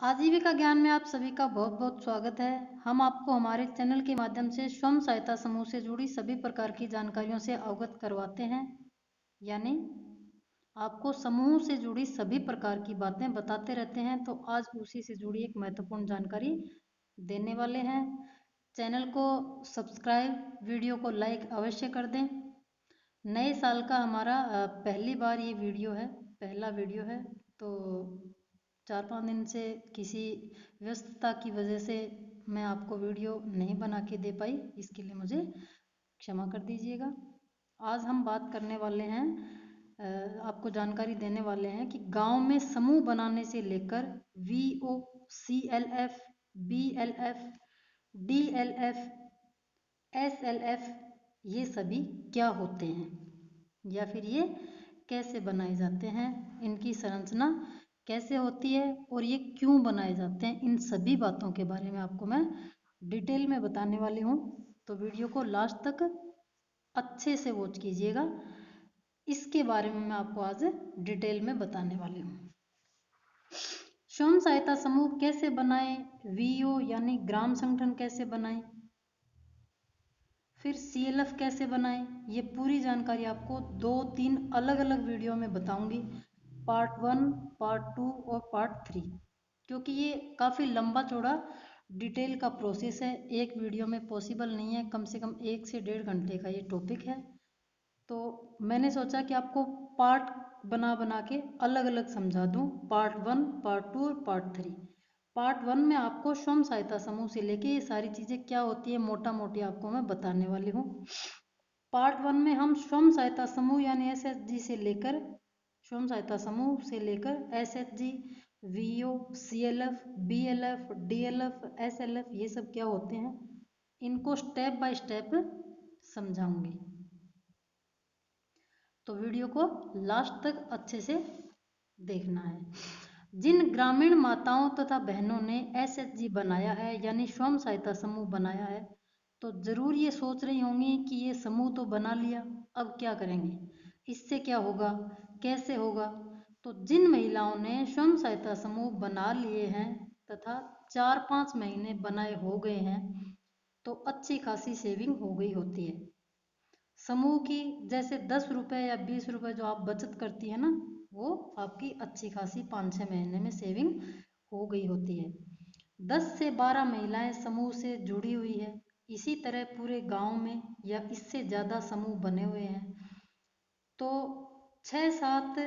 आजीविका ज्ञान में आप सभी का बहुत बहुत स्वागत है। हम आपको हमारे चैनल के माध्यम से स्वयं सहायता समूह से जुड़ी सभी प्रकार की जानकारियों से अवगत करवाते हैं, यानी आपको समूह से जुड़ी सभी प्रकार की बातें बताते रहते हैं। तो आज उसी से जुड़ी एक महत्वपूर्ण जानकारी देने वाले हैं। चैनल को सब्सक्राइब, वीडियो को लाइक अवश्य कर दें। नए साल का हमारा पहली बार ये वीडियो है, पहला वीडियो है। तो 4-5 दिन से किसी व्यस्तता की वजह से मैं आपको वीडियो नहीं बना के दे पाई, इसके लिए मुझे क्षमा कर दीजिएगा। आज हम बात करने वाले हैं, आपको जानकारी देने वाले हैं कि गांव में समूह बनाने से लेकर VO, CLF, BLF, DLF, SLF ये सभी क्या होते हैं या फिर ये कैसे बनाए जाते हैं, इनकी संरचना कैसे होती है और ये क्यों बनाए जाते हैं, इन सभी बातों के बारे में आपको मैं डिटेल में बताने वाली हूँ। तो वीडियो को लास्ट तक अच्छे से वॉच कीजिएगा। इसके बारे में मैं आपको आज डिटेल में बताने वाली हूँ। स्वयं सहायता समूह कैसे बनाएं, VO यानी ग्राम संगठन कैसे बनाएं, फिर CLF कैसे बनाएं, ये पूरी जानकारी आपको 2-3 अलग अलग वीडियो में बताऊंगी, पार्ट 1, पार्ट 2 और पार्ट 3, क्योंकि ये काफ़ी लंबा चौड़ा डिटेल का प्रोसेस है। एक वीडियो में पॉसिबल नहीं है, कम से कम 1 से 1.5 घंटे का ये टॉपिक है। तो मैंने सोचा कि आपको पार्ट बना बना के अलग अलग समझा दूं, पार्ट 1, पार्ट 2 और पार्ट 3। पार्ट 1 में आपको स्वयं सहायता समूह से लेके ये सारी चीज़ें क्या होती है मोटा मोटी आपको मैं बताने वाली हूँ। पार्ट 1 में हम स्वयं सहायता समूह यानी SHG से लेकर, स्वयं सहायता समूह से लेकर SHG, VO, CLF, BLF, DLF, SLF ये सब क्या होते हैं, इनको स्टेप बाय स्टेप समझाऊंगी। तो वीडियो को लास्ट तक अच्छे से देखना है। जिन ग्रामीण माताओं तथा बहनों ने SHG बनाया है यानी स्वयं सहायता समूह बनाया है, तो ज़रूर ये सोच रही होंगी कि ये समूह तो बना लिया, अब क्या करेंगे, इससे क्या होगा, कैसे होगा। तो जिन महिलाओं ने स्वयं सहायता समूह बना लिए हैं तथा 4-5 महीने बनाए हो गए हैं, तो अच्छी खासी सेविंग हो गई होती है। समूह की जैसे 10 रुपये या 20 रुपये जो आप बचत करती है ना, वो आपकी अच्छी खासी 5-6 महीने में सेविंग हो गई होती है। 10 से 12 महिलाएं समूह से जुड़ी हुई है। इसी तरह पूरे गांव में या इससे ज़्यादा समूह बने हुए हैं। तो 6-7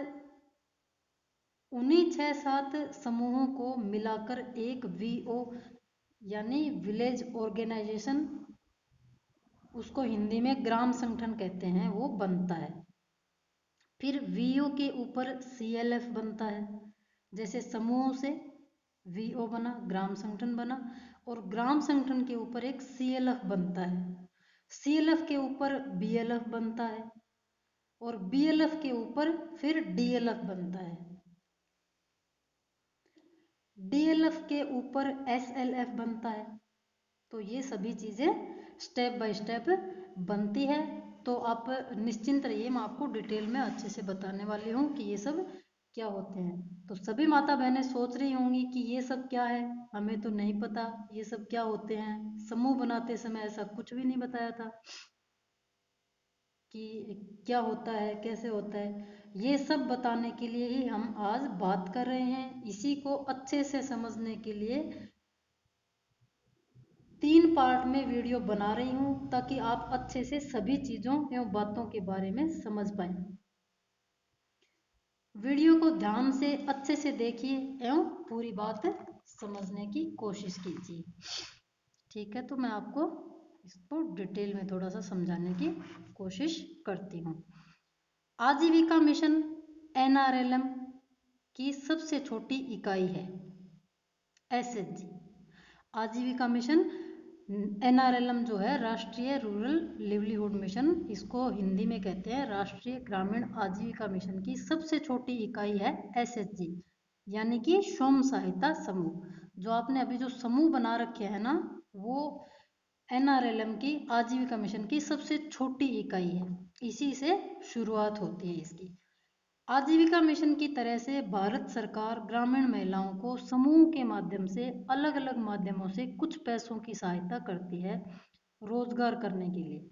उन्हीं 6-7 समूहों को मिलाकर एक VO यानी विलेज ऑर्गेनाइजेशन, उसको हिंदी में ग्राम संगठन कहते हैं, वो बनता है। फिर VO के ऊपर CLF बनता है। जैसे समूह से VO बना, ग्राम संगठन बना, और ग्राम संगठन के ऊपर एक CLF बनता है। CLF के ऊपर BLF बनता है और BLF के ऊपर फिर DLF बनता है। DLF के ऊपर SLF बनता है। तो ये सभी चीज़ें स्टेप बाय स्टेप बनती है। तो आप निश्चिंत रहिए, मैं आपको डिटेल में अच्छे से बताने वाली हूँ कि ये सब क्या होते हैं। तो सभी माता बहनें सोच रही होंगी कि ये सब क्या है, हमें तो नहीं पता ये सब क्या होते हैं, समूह बनाते समय ऐसा कुछ भी नहीं बताया था कि क्या होता है, कैसे होता है। ये सब बताने के लिए ही हम आज बात कर रहे हैं। इसी को अच्छे से समझने के लिए 3 पार्ट में वीडियो बना रही हूँ, ताकि आप अच्छे से सभी चीज़ों एवं बातों के बारे में समझ पाएं। वीडियो को ध्यान से अच्छे से देखिए एवं पूरी बात समझने की कोशिश कीजिए। ठीक है, तो मैं आपको इसको डिटेल में थोड़ा सा समझाने की कोशिश करती हूँ। आजीविका मिशन NRLM की सबसे छोटी इकाई है SHG। आजीविका मिशन NRLM जो है, राष्ट्रीय रूरल लिवलीहुड मिशन, इसको हिंदी में कहते हैं राष्ट्रीय ग्रामीण आजीविका मिशन की सबसे छोटी इकाई है SHG, यानी कि स्वयं सहायता समूह। जो आपने अभी जो समूह बना रखे हैं ना, वो NRLM की आजीविका मिशन की सबसे छोटी इकाई है। इसी से शुरुआत होती है इसकी। आजीविका मिशन की तरह से भारत सरकार ग्रामीण महिलाओं को समूह के माध्यम से अलग अलग माध्यमों से कुछ पैसों की सहायता करती है रोजगार करने के लिए।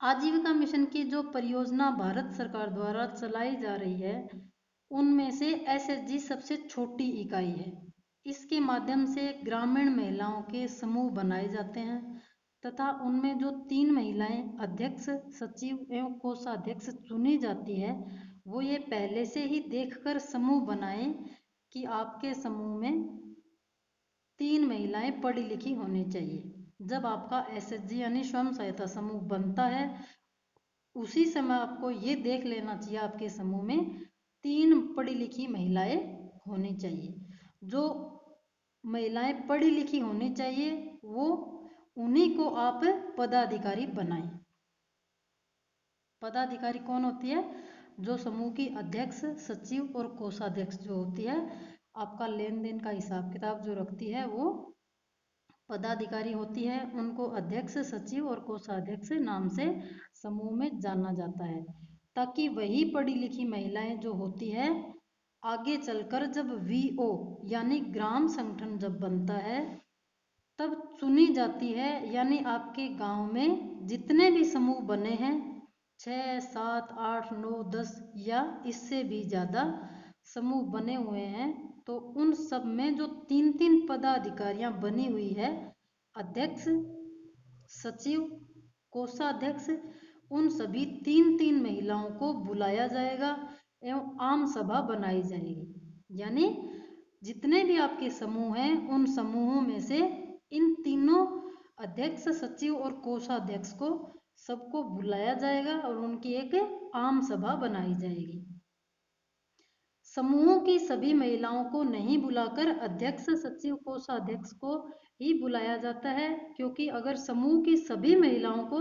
आजीविका मिशन की जो परियोजना भारत सरकार द्वारा चलाई जा रही है उनमें से एसएचजी सबसे छोटी इकाई है। इसके माध्यम से ग्रामीण महिलाओं के समूह बनाए जाते हैं तथा उनमें जो 3 महिलाएं अध्यक्ष, सचिव एवं कोषाध्यक्ष चुनी जाती है वो ये पहले से ही देखकर समूह बनाएं कि आपके समूह में 3 महिलाएं पढ़ी लिखी होनी चाहिए। जब आपका एसएचजी यानी स्वयं सहायता समूह बनता है उसी समय आपको ये देख लेना चाहिए आपके समूह में 3 पढ़ी लिखी महिलाएं होनी चाहिए। जो महिलाएं पढ़ी लिखी होनी चाहिए वो उन्हीं को आप पदाधिकारी बनाएं। पदाधिकारी कौन होती है? जो समूह की अध्यक्ष, सचिव और कोषाध्यक्ष जो होती है, आपका लेन देन का हिसाब किताब जो रखती है वो पदाधिकारी होती है। उनको अध्यक्ष, सचिव और कोषाध्यक्ष नाम से समूह में जाना जाता है ताकि वही पढ़ी लिखी महिलाएं जो होती है आगे चलकर जब वीओ यानी ग्राम संगठन जब बनता है तब चुनी जाती है। यानी आपके गांव में जितने भी समूह बने हैं 6, 7, 8, 9, 10 या इससे भी ज़्यादा समूह बने हुए हैं तो उन सब में जो 3-3 पदाधिकारियां बनी हुई है अध्यक्ष, सचिव, कोषाध्यक्ष, उन सभी 3-3 महिलाओं को बुलाया जाएगा एवं आम सभा बनाई जाएगी। यानी जितने भी आपके समूह हैं उन समूहों में से इन तीनों अध्यक्ष, सचिव और कोषाध्यक्ष को सबको बुलाया जाएगा और उनकी एक आम सभा बनाई जाएगी। समूहों की सभी महिलाओं को नहीं बुलाकर अध्यक्ष, सचिव, कोषाध्यक्ष को ही बुलाया जाता है क्योंकि अगर समूह की सभी महिलाओं को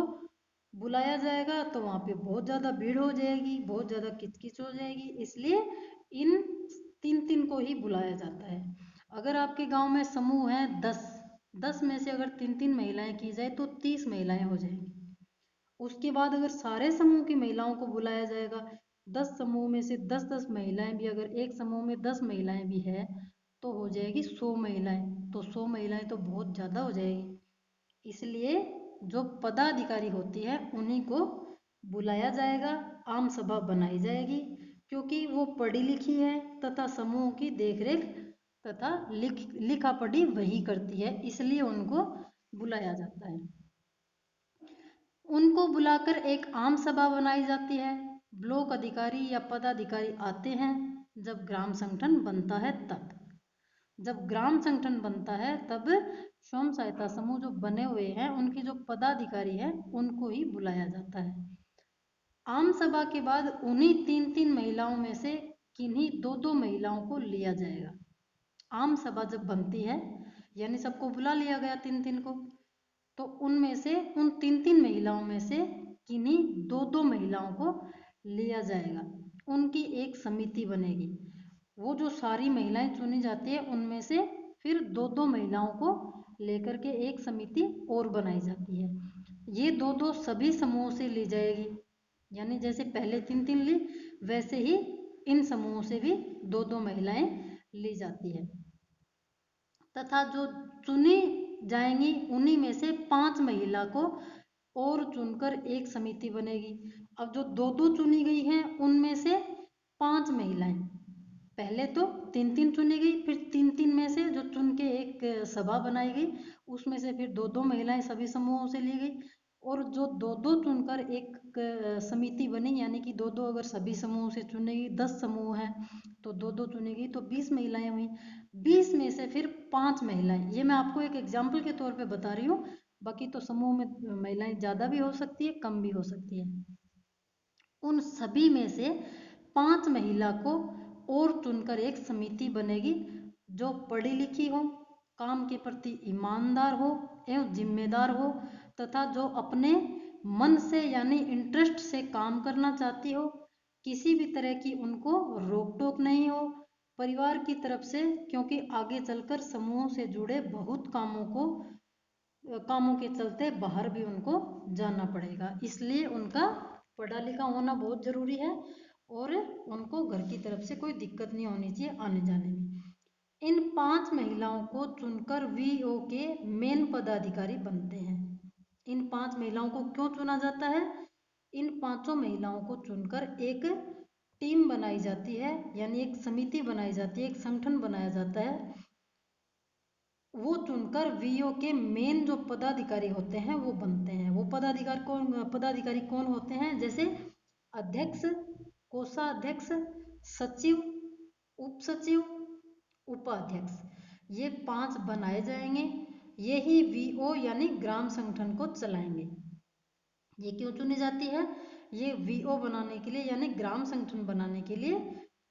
बुलाया जाएगा तो वहाँ पे बहुत ज़्यादा भीड़ हो जाएगी, बहुत ज़्यादा किचकिच हो जाएगी, इसलिए इन 3-3 को ही बुलाया जाता है। अगर आपके गांव में समूह है 10 में से अगर 3-3 महिलाएं की जाए तो 30 महिलाएं हो जाएंगी। उसके बाद अगर सारे समूह की महिलाओं को बुलाया जाएगा 10 समूह में से 10-10 महिलाएं भी अगर एक समूह में 10 महिलाएं भी है तो हो जाएगी 100 महिलाएं। तो 100 महिलाएं तो बहुत ज़्यादा हो जाएगी, इसलिए जो पदाधिकारी होती है उन्हीं को बुलाया जाएगा, आम सभा बनाई जाएगी क्योंकि वो पढ़ी लिखी है तथा समूह की देखरेख तथा लिखा पढ़ी वही करती है, इसलिए उनको बुलाया जाता है। उनको बुलाकर एक आम सभा बनाई जाती है। ब्लॉक अधिकारी या पदाधिकारी आते हैं जब ग्राम संगठन बनता है तब। जब ग्राम संगठन बनता है तब स्वयं सहायता समूह जो बने हुए हैं उनकी जो पदाधिकारी है उनको ही बुलाया जाता है। आम सभा के बाद उन्हीं 3-3 महिलाओं में से किन्हीं 2-2 महिलाओं को लिया जाएगा। आम सभा जब बनती है यानी सबको बुला लिया गया 3-3 को, तो उनमें से उन 3-3 महिलाओं में से किन्हीं 2-2 महिलाओं को लिया जाएगा। उनकी एक समिति बनेगी। वो जो सारी महिलाएं चुनी जाती है उनमें से फिर 2-2 महिलाओं को लेकर के एक समिति और बनाई जाती है। ये 2-2 सभी समूहों से ली जाएगी, यानी जैसे पहले 3-3 ली वैसे ही इन समूहों से भी 2-2 महिलाएं ली जाती है तथा जो चुनी जाएंगी उन्हीं में से 5 महिला को और चुनकर एक समिति बनेगी। अब जो 2-2 चुनी गई हैं उनमें से 5 महिलाएं, पहले तो 3-3 चुनी गई फिर 3-3 में से जो चुन के एक सभा बनाई गई उसमें से फिर 2-2 महिलाएं सभी समूहों से ली गई और जो 2-2 चुनकर एक समिति बनी, यानी कि 2-2 अगर सभी समूहों से चुनेगी 10 समूह हैं तो 2-2 चुनेगी तो 20 महिलाएं हुई। 20 में से फिर 5 महिलाएं, ये मैं आपको एक एग्जाम्पल के तौर पे बता रही हूँ, बाकी तो समूह में महिलाएं ज़्यादा भी हो सकती है कम भी हो सकती है। उन सभी में से 5 महिला को और चुनकर एक समिति बनेगी जो पढ़ी लिखी हो, काम के प्रति ईमानदार हो एवं जिम्मेदार हो तथा जो अपने मन से यानी इंटरेस्ट से काम करना चाहती हो, किसी भी तरह की उनको रोक टोक नहीं हो परिवार की तरफ से, क्योंकि आगे चलकर समूह से जुड़े बहुत कामों को कामों के चलते बाहर भी उनको जाना पड़ेगा, इसलिए उनका पढ़ा लिखा होना बहुत ज़रूरी है और उनको घर की तरफ से कोई दिक्कत नहीं होनी चाहिए आने जाने में। इन 5 महिलाओं को चुनकर वीओ के मेन पदाधिकारी बनते हैं। इन 5 महिलाओं को क्यों चुना जाता है? इन 5 महिलाओं को चुनकर एक टीम बनाई जाती है, यानी एक समिति बनाई जाती है, एक संगठन बनाया जाता है। वो चुनकर वीओ के मेन जो पदाधिकारी होते हैं वो बनते हैं। वो पदाधिकारी कौन होते हैं? जैसे अध्यक्ष, कोषाध्यक्ष, सचिव, उप सचिव, उपाध्यक्ष, ये 5 बनाए जाएंगे। यही वीओ यानी ग्राम संगठन को चलाएंगे। ये क्यों चुनी जाती है? ये वीओ बनाने के लिए यानी ग्राम संगठन बनाने के लिए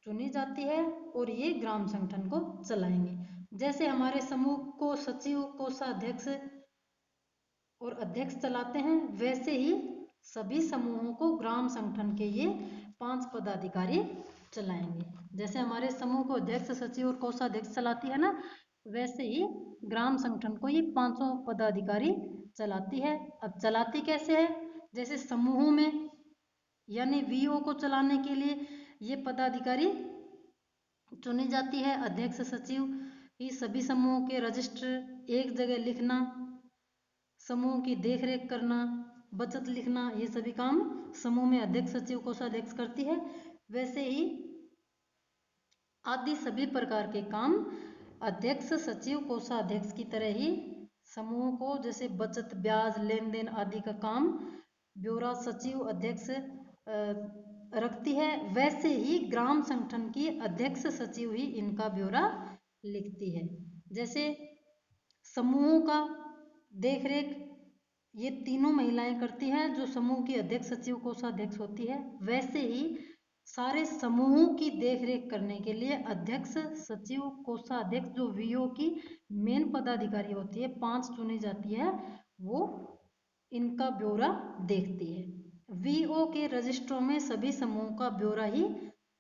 चुनी जाती है और ये ग्राम संगठन को चलाएंगे। जैसे हमारे समूह को सचिव, कोषाध्यक्ष और अध्यक्ष चलाते हैं, वैसे ही सभी समूहों को ग्राम संगठन के ये 5 पदाधिकारी चलाएंगे। जैसे हमारे समूह को अध्यक्ष, सचिव और कोषाध्यक्ष चलाती है ना, वैसे ही ग्राम संगठन को ये 5 पदाधिकारी चलाती है। अब चलाती कैसे है? जैसे समूहों में यानी वीओ को चलाने के लिए ये पदाधिकारी चुनी जाती है। अध्यक्ष, सचिव ही सभी समूहों के रजिस्टर एक जगह लिखना, समूह की देखरेख करना, बचत लिखना, ये सभी काम समूह में अध्यक्ष, सचिव, कोषाध्यक्ष करती है। वैसे ही आदि सभी प्रकार के काम अध्यक्ष, सचिव, कोषाध्यक्ष की तरह ही समूह को, जैसे बचत, ब्याज, लेन देन आदि का काम ब्यौरा सचिव, अध्यक्ष रखती है। वैसे ही ग्राम संगठन की अध्यक्ष, सचिव ही इनका ब्यौरा लिखती है। जैसे समूहों का देखरेख ये तीनों महिलाएं करती हैं, जो समूह की अध्यक्ष, सचिव, कोषाध्यक्ष होती है। वैसे ही सारे समूहों की देखरेख करने के लिए अध्यक्ष, सचिव, कोषाध्यक्ष जो वीओ की मेन पदाधिकारी होती है, 5 चुनी जाती है, वो इनका ब्यौरा देखती है। वीओ के रजिस्टरों में सभी समूहों का ब्यौरा ही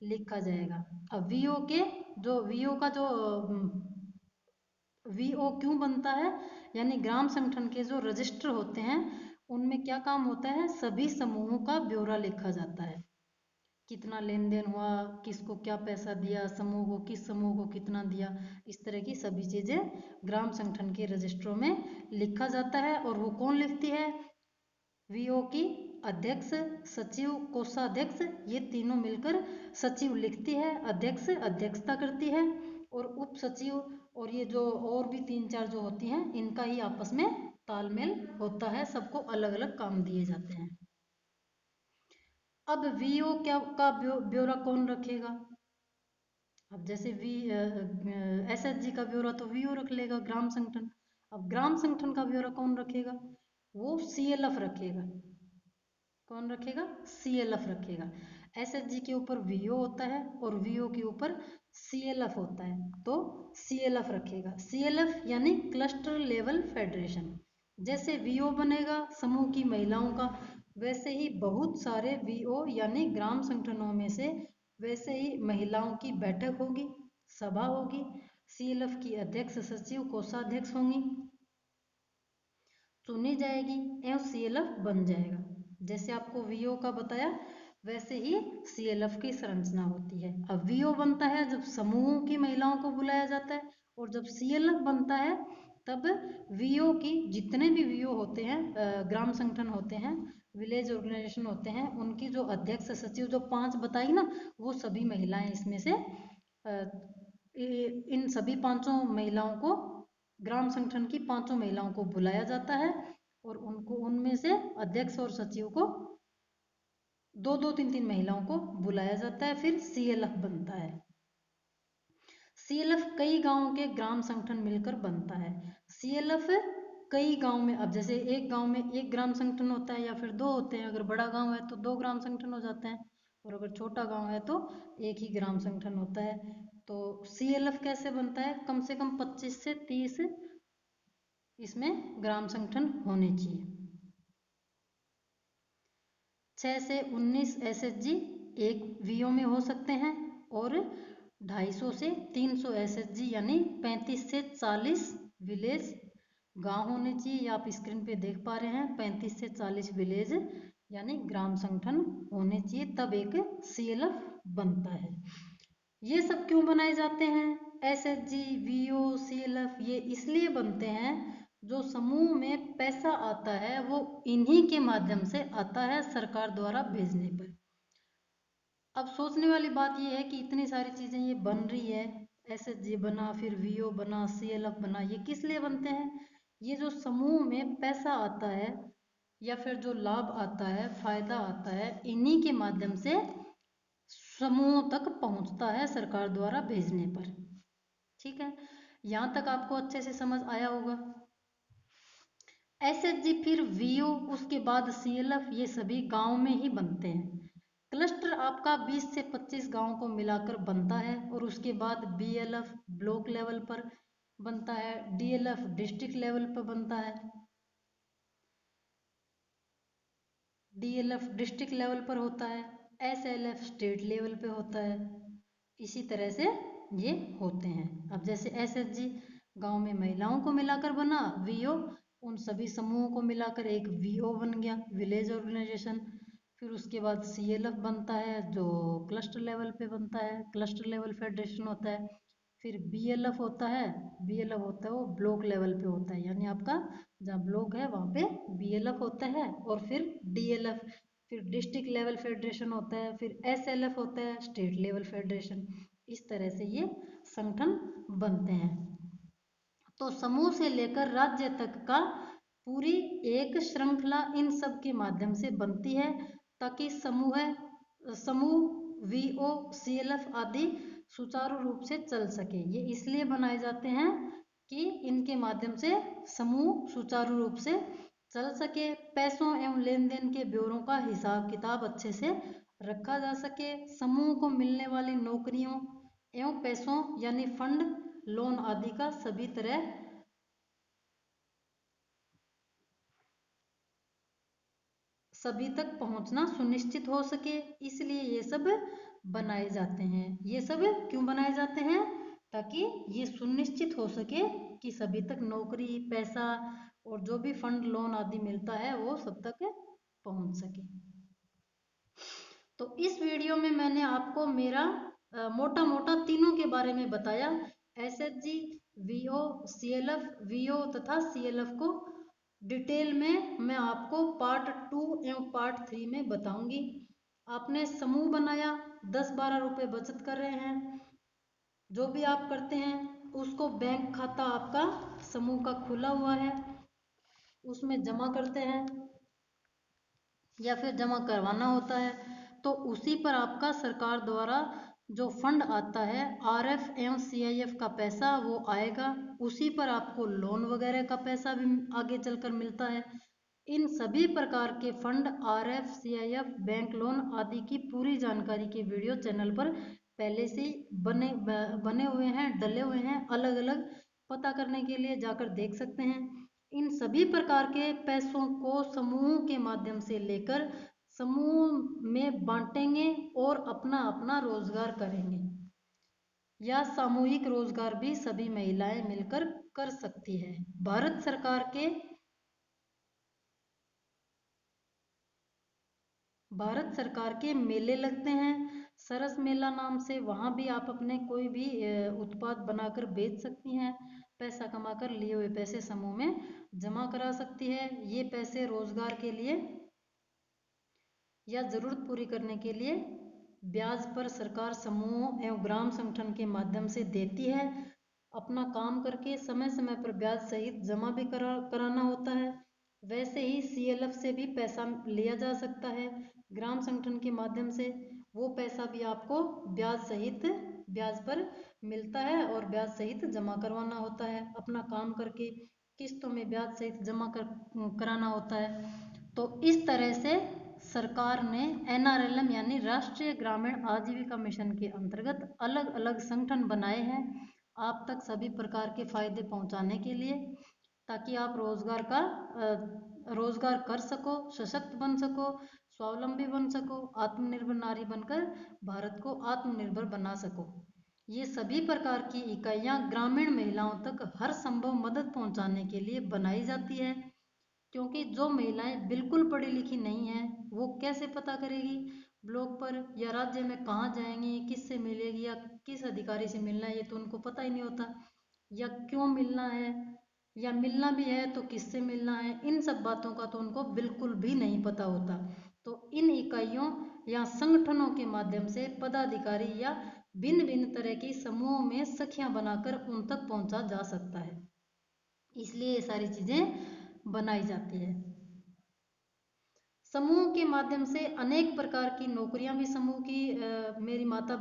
लिखा जाएगा। अब वीओ का जो वीओ क्यों बनता है, यानी ग्राम संगठन के जो रजिस्टर होते हैं उनमें क्या काम होता है? सभी समूहों का ब्यौरा लिखा जाता है। कितना लेन देन हुआ, किसको क्या पैसा दिया, समूह को किस समूह को कितना दिया, इस तरह की सभी चीजें ग्राम संगठन के रजिस्टरों में लिखा जाता है। और वो कौन लिखती है? वीओ की अध्यक्ष, सचिव, कोषाध्यक्ष, ये तीनों मिलकर सचिव लिखती है, अध्यक्ष अध्यक्षता करती है और उप सचिव और ये जो और भी 3-4 जो होती हैं इनका ही आपस में तालमेल होता है, सबको अलग अलग काम दिए जाते हैं। अब वीओ का ब्यौरा कौन रखेगा? अब जैसे एसएचजी का ब्यौरा तो वीओ रख लेगा, ग्राम संगठन। अब ग्राम संगठन का ब्यौरा कौन रखेगा? वो सीएलएफ रखेगा। कौन रखेगा? सीएलएफ रखेगा। एसएचजी के ऊपर वीओ होता है और वीओ के ऊपर सीएलएफ होता है, तो सीएलएफ रखेगा। सीएलएफ यानी क्लस्टर लेवल फेडरेशन। जैसे वीओ बनेगा समूह की महिलाओं का, वैसे ही बहुत सारे वीओ यानी ग्राम संगठनों में से वैसे ही महिलाओं की बैठक होगी, सभा होगी, सीएलएफ की अध्यक्ष, सचिव, कोषाध्यक्ष होंगी, चुनी जाएगी एवं सीएलएफ बन जाएगा। जैसे आपको वीओ का बताया वैसे ही सीएलएफ की संरचना होती है। अब वीओ बनता है जब समूहों की महिलाओं को बुलाया जाता है, और जब सीएलएफ बनता है तब वीओ की जितने भी वीओ होते हैं, ग्राम संगठन होते हैं, विलेज ऑर्गेनाइजेशन होते हैं, उनकी जो अध्यक्ष, सचिव जो 5 बताई ना, वो सभी महिलाएं इसमें से इन सभी 5 महिलाओं को, ग्राम संगठन की 5 महिलाओं को बुलाया जाता है और उनको उनमें से अध्यक्ष और सचिव को 2-2, 3-3 महिलाओं को बुलाया जाता है, फिर सीएलएफ बनता है। सीएलएफ कई गांवों के ग्राम संगठन मिलकर बनता है। सीएलएफ कई गांव में, अब जैसे एक गांव में एक ग्राम संगठन होता है या फिर 2 होते हैं, अगर बड़ा गांव है तो 2 ग्राम संगठन हो जाते हैं, और अगर छोटा गांव है तो एक ही ग्राम संगठन होता है। तो सीएलएफ कैसे बनता है? कम से कम 25 से 30 इसमें ग्राम संगठन होने चाहिए। 6 से 19 एसएचजी एक वीओ में हो सकते हैं और 250 से 300 एसएचजी यानी 35 से 40 विलेज गांव होने चाहिए। ये आप स्क्रीन पे देख पा रहे हैं 35 से 40 विलेज यानी ग्राम संगठन होने चाहिए, तब एक CLF बनता है। ये सब क्यों बनाए जाते हैं? SHG, VO, CLF ये इसलिए बनते हैं, जो समूह में पैसा आता है वो इन्हीं के माध्यम से आता है सरकार द्वारा भेजने पर। अब सोचने वाली बात ये है कि इतनी सारी चीजें ये बन रही है, SHG बना, फिर VO बना, CLF बना, ये किस लिए बनते हैं? ये जो समूह में पैसा आता है या फिर जो लाभ आता है, फायदा आता है, इन्हीं के माध्यम से समूहों तक पहुंचता है सरकार द्वारा भेजने पर। ठीक है, यहां तक आपको अच्छे से समझ आया होगा। SHG फिर VO उसके बाद CLF ये सभी गांव में ही बनते हैं। क्लस्टर आपका 20 से 25 गांव को मिलाकर बनता है और उसके बाद BLF ब्लॉक लेवल पर बनता है, DLF डिस्ट्रिक्ट लेवल पर बनता है, DLF डिस्ट्रिक्ट लेवल पर होता है, SLF स्टेट लेवल पे होता है। इसी तरह से ये होते हैं। अब जैसे SHG गांव में महिलाओं को मिलाकर बना, VO उन सभी समूहों को मिलाकर एक VO बन गया, विलेज ऑर्गेनाइजेशन। फिर उसके बाद CLF बनता है जो क्लस्टर लेवल पे बनता है, क्लस्टर लेवल फेडरेशन होता है। फिर BLF होता है, BLF होता है वो ब्लॉक लेवल पे होता है, यानी आपका जहाँ ब्लॉक है वहाँ पे BLF होता है। और फिर DLF फिर डिस्ट्रिक्ट लेवल फेडरेशन होता है, फिर SLF होता है स्टेट लेवल फेडरेशन। इस तरह से ये संगठन बनते हैं। तो समूह से लेकर राज्य तक का पूरी एक श्रृंखला इन सब के माध्यम से बनती है, ताकि समूह VO, CLF आदि सुचारू रूप से चल सके। ये इसलिए बनाए जाते हैं कि इनके माध्यम से समूह सुचारू रूप से चल सके, पैसों एवं लेन देन के ब्यौरों का हिसाब किताब अच्छे से रखा जा सके, समूह को मिलने वाली नौकरियों एवं पैसों यानी फंड, लोन आदि का सभी तक पहुंचना सुनिश्चित हो सके, इसलिए ये सब बनाए जाते हैं। ये सब क्यों बनाए जाते हैं? ताकि ये सुनिश्चित हो सके कि सभी तक नौकरी, पैसा और जो भी फंड, लोन आदि मिलता है वो सब तक पहुंच सके। तो इस वीडियो में मैंने आपको मेरा मोटा मोटा तीनों के बारे में बताया, SHG, VO, CLF, VO तथा CLF को डिटेल में मैं आपको पार्ट 2 एवं पार्ट 3 में बताऊंगी। आपने समूह बनाया, 10-12 रुपए बचत कर रहे हैं, जो भी आप करते हैं उसको बैंक खाता आपका समूह का खुला हुआ है उसमें जमा करते हैं या फिर जमा करवाना होता है, तो उसी पर आपका सरकार द्वारा जो फंड आता है RF एवं CIF का पैसा वो आएगा, उसी पर आपको लोन वगैरह का पैसा भी आगे चलकर मिलता है। इन सभी प्रकार के fund, RF, CIF, bank loan आदि की पूरी जानकारी के वीडियो चैनल पर पहले से बने हुए हैं, डले हुए हैं। अलग अलग पता करने के लिए जाकर देख सकते हैं। इन सभी प्रकार के पैसों को समूह के माध्यम से लेकर समूह में बांटेंगे और अपना अपना रोजगार करेंगे, या सामूहिक रोजगार भी सभी महिलाएं मिलकर कर सकती है। भारत सरकार के मेले लगते हैं, सरस मेला नाम से, वहाँ भी आप अपने कोई भी उत्पाद बनाकर बेच सकती हैं, पैसा कमाकर लिए हुए पैसे समूह में जमा करा सकती है। ये पैसे रोजगार के लिए या जरूरत पूरी करने के लिए ब्याज पर सरकार समूह एवं ग्राम संगठन के माध्यम से देती है। अपना काम करके समय समय पर ब्याज सहित जमा भी कराना होता है। वैसे ही CLF से भी पैसा लिया जा सकता है ग्राम संगठन के माध्यम से, वो पैसा भी आपको ब्याज सहित ब्याज पर मिलता है और ब्याज सहित जमा करवाना होता है। अपना काम करके किस्तों में ब्याज सहित जमा कराना होता है। तो इस तरह से सरकार ने NRLM यानी राष्ट्रीय ग्रामीण आजीविका मिशन के अंतर्गत अलग अलग संगठन बनाए हैं आप तक सभी प्रकार के फायदे पहुंचाने के लिए, ताकि आप रोजगार कर सको, सशक्त बन सको, स्वावलंबी बन सको, आत्मनिर्भर नारी बनकर भारत को आत्मनिर्भर बना सको। ये सभी प्रकार की इकाइयाँ ग्रामीण महिलाओं तक हर संभव मदद पहुंचाने के लिए बनाई जाती है, क्योंकि जो महिलाएं बिल्कुल पढ़ी लिखी नहीं है वो कैसे पता करेगी ब्लॉक पर या राज्य में कहाँ जाएंगी, किससे मिलेगी या किस अधिकारी से मिलना है, ये तो उनको पता ही नहीं होता, या क्यों मिलना है, या मिलना भी है तो किससे मिलना है, इन सब बातों का तो उनको बिल्कुल भी नहीं पता होता। तो इन इकाइयों या संगठनों के माध्यम से पदाधिकारी या भिन्न भिन्न तरह की समूहों में सखियां बनाकर उन तक पहुंचा जा सकता है, इसलिए ये सारी चीजें बनाई जाती है। समूह के माध्यम से अनेक प्रकार की नौकरियां भी समूह की मेरी माता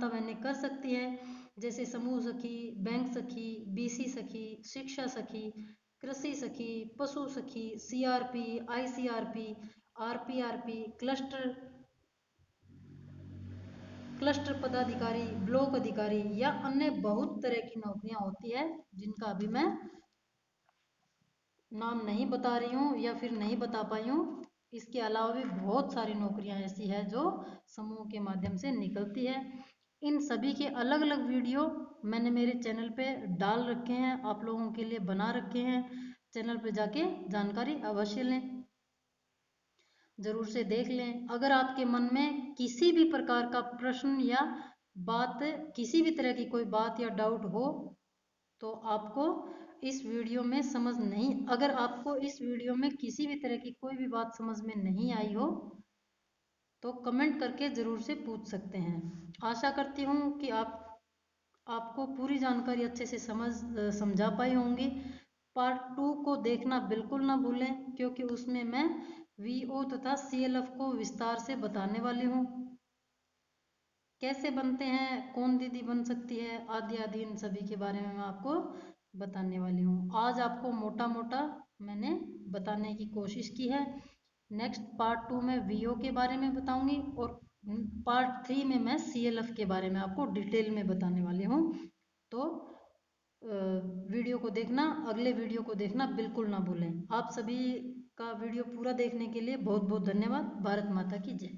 बहनें कर सकती है, जैसे समूह सखी, बैंक सखी, बीसी सखी, शिक्षा सखी, कृषि सखी, पशु सखी, सीआरपी, आईसीआरपी, आरपीआरपी, क्लस्टर पदाधिकारी, ब्लॉक अधिकारी या अन्य बहुत तरह की नौकरियां होती है जिनका अभी मैं नाम नहीं बता रही हूँ या फिर नहीं बता पाई हूँ। इसके अलावा भी बहुत सारी नौकरियां ऐसी है जो समूह के माध्यम से निकलती है। इन सभी के अलग अलग वीडियो मैंने मेरे चैनल पे डाल रखे हैं, आप लोगों के लिए बना रखे हैं। चैनल पे जाके जानकारी अवश्य लें, जरूर से देख लें। अगर आपके मन में किसी भी प्रकार का प्रश्न या बात, किसी भी तरह की कोई बात या डाउट हो तो आपको इस वीडियो में समझ नहीं, अगर आपको इस वीडियो में किसी भी तरह की कोई भी बात समझ में नहीं आई हो तो कमेंट करके ज़रूर से पूछ सकते हैं। आशा करती हूँ कि आपको पूरी जानकारी अच्छे से समझा पाई होंगी। पार्ट 2 को देखना बिल्कुल ना भूलें, क्योंकि उसमें मैं वीओ तथा सीएलएफ को विस्तार से बताने वाली हूँ, कैसे बनते हैं, कौन दीदी बन सकती है, आदि आदि इन सभी के बारे में मैं आपको बताने वाली हूँ। आज आपको मोटा मोटा मैंने बताने की कोशिश की है। नेक्स्ट पार्ट 2 में वीओ के बारे में बताऊंगी और पार्ट 3 में मैं सीएलएफ के बारे में आपको डिटेल में बताने वाली हूँ। तो वीडियो को देखना, अगले वीडियो को देखना बिल्कुल ना भूलें। आप सभी का वीडियो पूरा देखने के लिए बहुत बहुत धन्यवाद। भारत माता की जय।